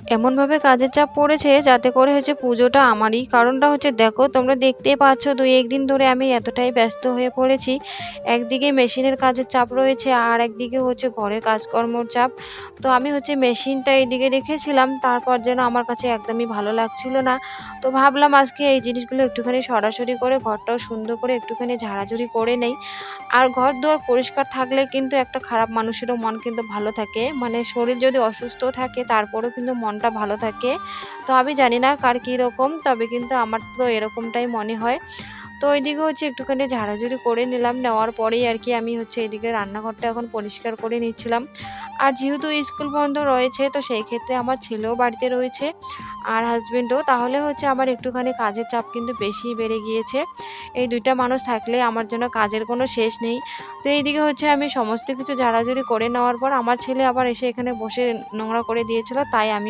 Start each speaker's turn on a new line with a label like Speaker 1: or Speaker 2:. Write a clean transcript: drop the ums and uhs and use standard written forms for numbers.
Speaker 1: এমনভাবে কাজের চাপ পড়েছে যাতে করে হচ্ছে পুজোটা আমারই। কারণটা হচ্ছে দেখো তোমরা দেখতেই পাচ্ছ ২-১ দিন ধরে আমি এতটাই ব্যস্ত হয়ে পড়েছি। একদিকে মেশিনের কাজের চাপ রয়েছে আর একদিকে হচ্ছে ঘরের কাজকর্মর চাপ। তো আমি হচ্ছে মেশিনটা এদিকে রেখেছিলাম, তারপর যেন আমার কাছে একদমই ভালো লাগছিল না। তো ভাবলাম আজকে এই জিনিসগুলো একটুখানি সরাসরি করে ঘরটাও সুন্দর করে একটুখানি ঝাড়াঝুড়ি করে নেই। আর ঘর-দুয়ার পরিষ্কার থাকলে কিন্তু একটা খারাপ মানুষেরও মন কিন্তু ভালো থাকে। মানে শরীর যদি অসুস্থও থাকে তারপরেও কিন্তু মনটা ভালো থাকে। তো আমি জানি না কার কিরকম, তবে কিন্তু আমার তো এরকমটাই মনে হয়। তো ওইদিকে হচ্ছে একটুখানি ঝাড়াঝুড়ি করে নিলাম। নেওয়ার পরেই আরকি আমি হচ্ছে এদিকে রান্নাঘরটা এখন পরিষ্কার করে নিচ্ছিলাম। আর যেহেতু স্কুল বন্ধ রয়েছে তো সেই ক্ষেত্রে আমার ছেলেও বাড়িতে রয়েছে আর হাসব্যান্ডও। তাহলে হচ্ছে আমার একটুখানি কাজের চাপ কিন্তু বেশিই বেড়ে গিয়েছে। এই ২ টা মানুষ থাকলে আমার জন্য কাজের কোনো শেষ নেই। তো এইদিকে হচ্ছে আমি সমস্ত কিছু ঝাড়াঝুড়ি করে নেওয়ার পর আমার ছেলে আবার এসে এখানে বসে নোংরা করে দিয়েছিল। তাই আমি